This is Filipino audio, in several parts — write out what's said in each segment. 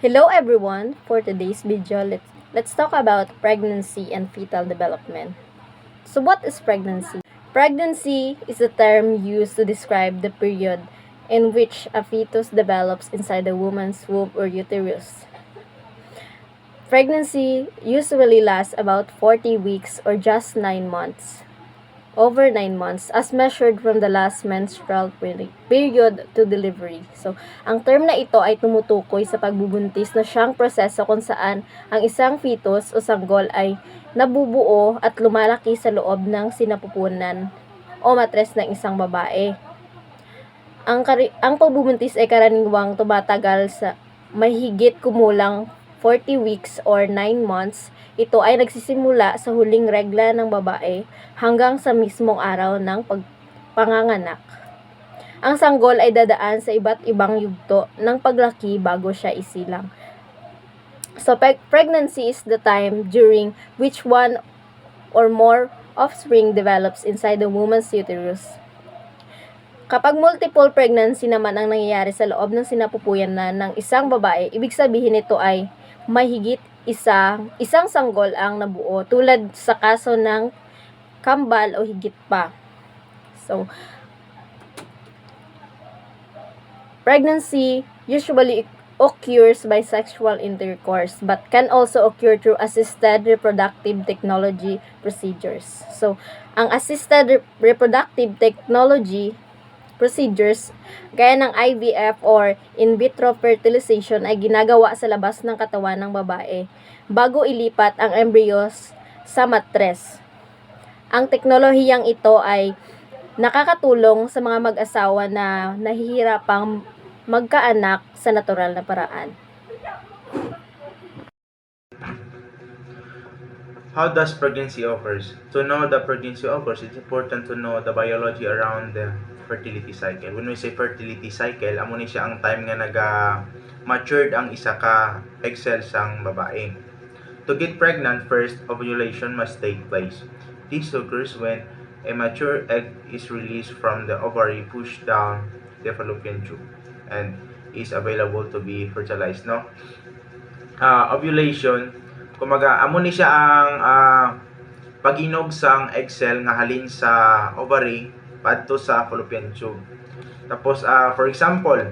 Hello everyone! For today's video, let's talk about pregnancy and fetal development. So what is pregnancy? Pregnancy is a term used to describe the period in which a fetus develops inside a woman's womb or uterus. Pregnancy usually lasts about 40 weeks or just 9 months. Over 9 months as measured from the last menstrual period to delivery. So, ang term na ito ay tumutukoy sa pagbubuntis na siyang proseso kung saan ang isang fetus o sanggol ay nabubuo at lumalaki sa loob ng sinapupunan o matres ng isang babae. Ang pagbubuntis ay karaniwang tumatagal sa mahigit kumulang 40 weeks or 9 months. Ito ay nagsisimula sa huling regla ng babae hanggang sa mismong araw ng panganganak. Ang sanggol ay dadaan sa iba't ibang yugto ng paglaki bago siya isilang. So, pregnancy is the time during which one or more offspring develops inside the woman's uterus. Kapag multiple pregnancy naman ang nangyayari sa loob ng sinapupuyan na ng isang babae, ibig sabihin nito ay mahigit isang sanggol ang nabuo tulad sa kaso ng kambal o higit pa. So, pregnancy usually occurs by sexual intercourse but can also occur through assisted reproductive technology procedures. So, ang assisted reproductive technology procedures gaya ng IVF or in vitro fertilization ay ginagawa sa labas ng katawan ng babae bago ilipat ang embryos sa matres. Ang teknolohiyang ito ay nakakatulong sa mga mag-asawa na nahihirapang magkaanak sa natural na paraan. How does pregnancy occurs? To know the pregnancy occurs, it's important to know the biology around the fertility cycle. When we say fertility cycle, amo ni siya ang time nga matured ang isa ka egg cells sang babae. To get pregnant, first ovulation must take place. This occurs when a mature egg is released from the ovary, pushed down the fallopian tube, and is available to be fertilized. No, ovulation. Kumaga, amo ni siya ang pag-inog sang egg cell nga halin sa ovary padto sa fallopian tube. Tapos, for example,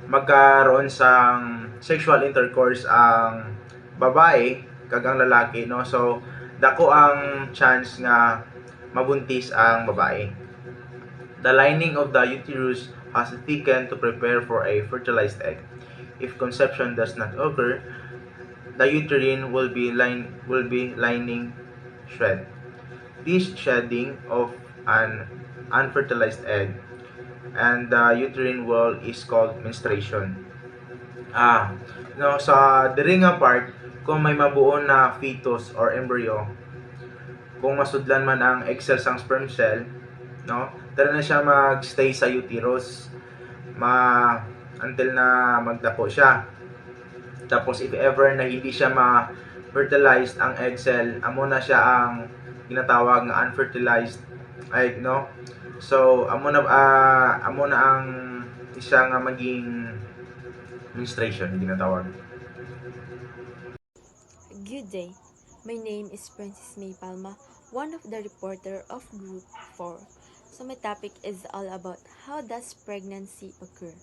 magkaroon sang sexual intercourse ang babae kag ang lalaki, no? So, dako ang chance nga mabuntis ang babae. The lining of the uterus has thickened to prepare for a fertilized egg. If conception does not occur, the uterine will be lining shed. This shedding of an unfertilized egg and the uterine wall is called menstruation. No, sa diri nga part, kung may mabuo na fetus or embryo, kung masudlan man ang egg cell sang sperm cell, no, dara na siya magstay sa uterus until na magdako siya. Tapos if ever na hindi siya ma-fertilized ang egg cell, amo na siya ang ginatawag nga unfertilized egg, no? So amo na ang isa nga maging menstruation ginatawag. Good day. My name is Princess May Palma, one of the reporter of Group 4. So my topic is all about how does pregnancy occur.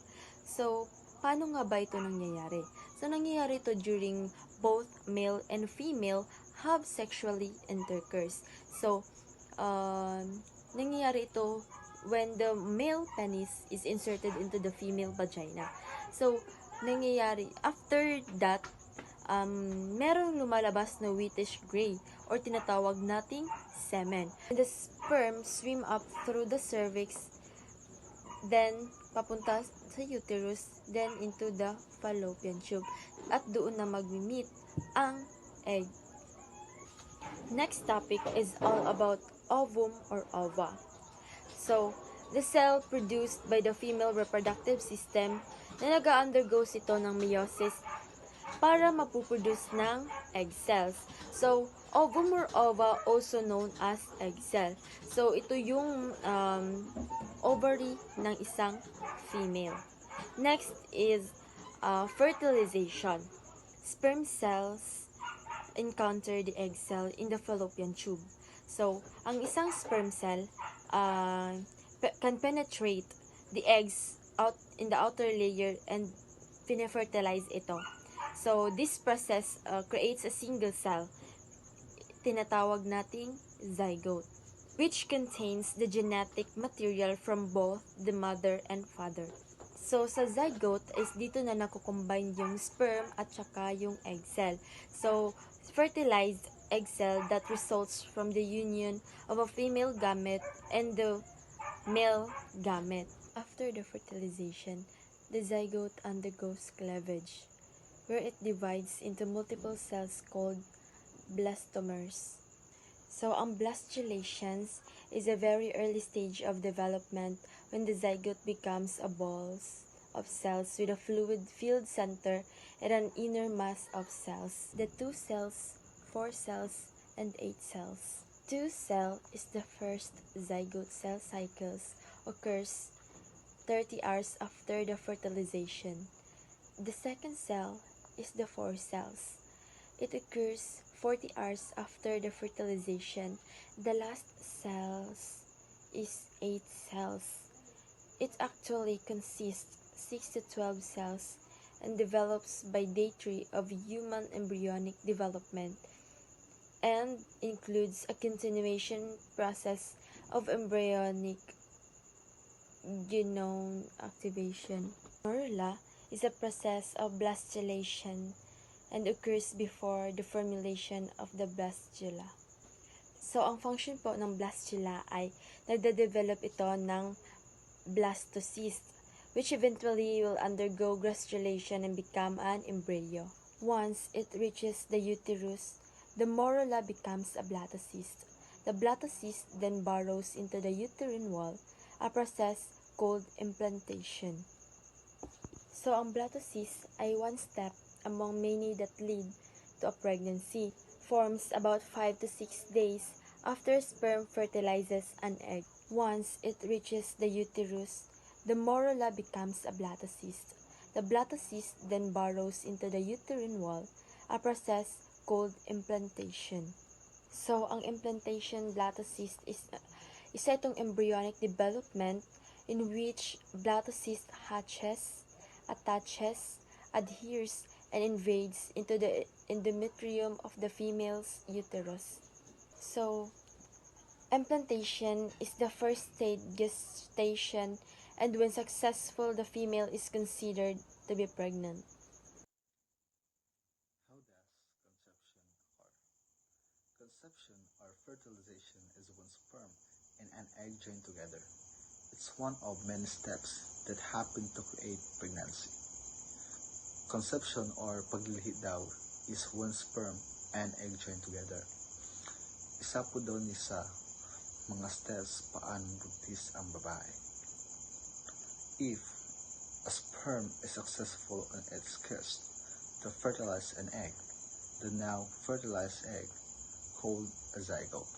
So, paano nga ba ito nangyayari? So, nangyayari ito during both male and female have sexually intercourse. So, nangyayari ito when the male penis is inserted into the female vagina. So, nangyayari, after that, merong lumalabas na whitish gray or tinatawag nating semen. The sperm swim up through the cervix, then papunta sa uterus, then into the fallopian tube. At doon na mag-meet ang egg. Next topic is all about ovum or ova. So, the cell produced by the female reproductive system na nag-undergoes ito ng meiosis para mapuproduce ng egg cells. So, ovum or ova also known as egg cell. So, ito yung ovary ng isang female. Next is fertilization. Sperm cells encounter the egg cell in the fallopian tube. So, ang isang sperm cell can penetrate the eggs out in the outer layer and fertilize ito. So, this process creates a single cell, tinatawag nating zygote, which contains the genetic material from both the mother and father. So, sa zygote is dito na nakukombine yung sperm at saka yung egg cell. So, fertilized egg cell that results from the union of a female gamete and the male gamete. After the fertilization, the zygote undergoes cleavage, where it divides into multiple cells called blastomers. So, ang blastulations is a very early stage of development when the zygote becomes a ball of cells with a fluid-filled center and an inner mass of cells. The 2 cells, 4 cells, and 8 cells. 2 cell is the first zygote cell cycles occurs 30 hours after the fertilization. The second cell is the 4 cells. It occurs 40 hours after the fertilization. The last cells is 8 cells. It actually consists 6 to 12 cells and develops by day 3 of human embryonic development and includes a continuation process of embryonic genome activation. Morula is a process of blastulation and occurs before the formulation of the blastula. So, ang function po ng blastula ay nagde-develop ito ng blastocyst, which eventually will undergo gastrulation and become an embryo. Once it reaches the uterus, the morula becomes a blastocyst. The blastocyst then burrows into the uterine wall, a process called implantation. So, ang blastocyst ay one step among many that lead to a pregnancy, forms about 5 to 6 days after sperm fertilizes an egg. Once it reaches the uterus, the morula becomes a blastocyst. The blastocyst then burrows into the uterine wall, a process called implantation. So, ang implantation blastocyst is isa itong embryonic development in which blastocyst hatches, attaches, adheres, and invades into the endometrium of the female's uterus. So, implantation is the first stage gestation, and when successful, the female is considered to be pregnant. How does conception occur? Conception or fertilization is when sperm and an egg join together. It's one of many steps that happen to create pregnancy. Conception or paglilihi daw is when sperm and egg join together. Isa po daw ni sa mga steps paano buntis ang babae. If a sperm is successful on its quest to fertilize an egg, the now fertilized egg, called a zygote,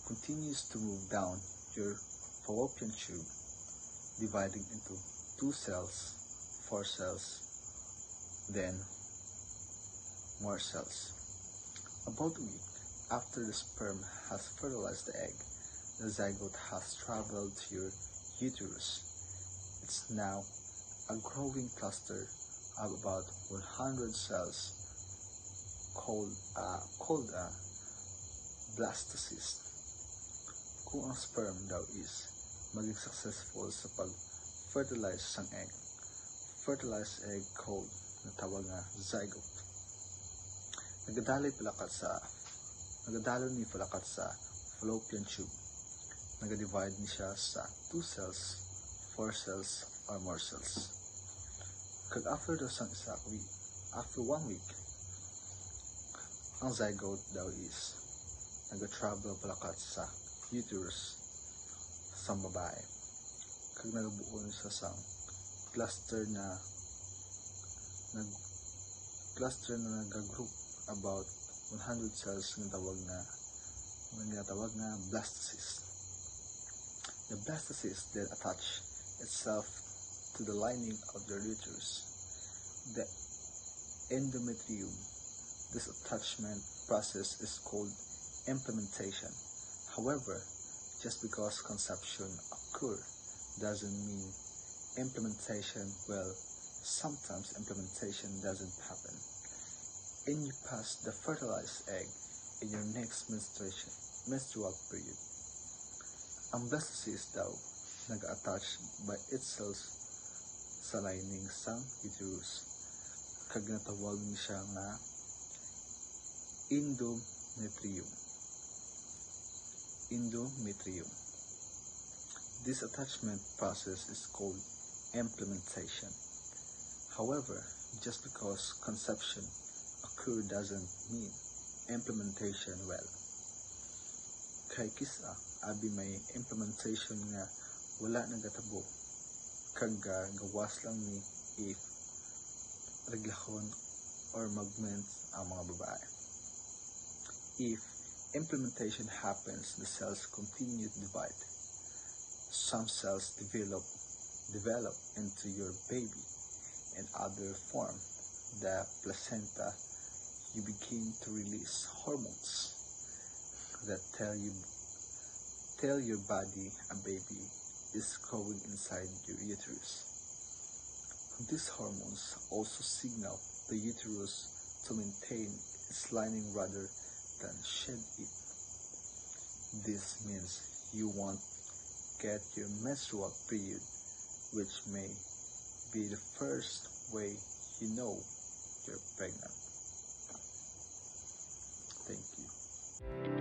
continues to move down your fallopian tube, dividing into 2 cells, 4 cells, then more cells. About a week after the sperm has fertilized the egg, the zygote has traveled to your uterus. It's now a growing cluster of about 100 cells called a blastocyst. Kung ang sperm daw is maging successful sa pag-fertilize ng egg, fertilized egg called na tawag na zygote. Nagadalo ni palakat sa fallopian tube. Nag-divide ni siya sa 2 cells, 4 cells, or more cells. Kag after 1 week, ang zygote daw is nag-travel palakat sa uterus sa babae. Kag nagbuo siya sa cluster na nag-group about 100 cells na tawag na blastocyst. The blastocyst then attach itself to the lining of your uterus, the endometrium. This attachment process is called implementation. However, just because conception occurs doesn't mean implementation will. Sometimes implementation doesn't happen, and you pass the fertilized egg in your next menstrual period. Ang blastocyst daw nag-attach by itself sa lining sang uterus, kag natawag ni siya nga endometrium. This attachment process is called implementation. However, just because conception occur doesn't mean implementation well. Kay kisa, abi may implementation nga wala nagatabo, kag gawas lang ni if reglahon or magments ang mga babae. If implementation happens, the cells continue to divide. Some cells develop into your baby. In other form, the placenta, you begin to release hormones that tell your body a baby is growing inside your uterus. These hormones also signal the uterus to maintain its lining rather than shed it. This means you won't get your menstrual period, which may be the first way you know you're pregnant. Thank you.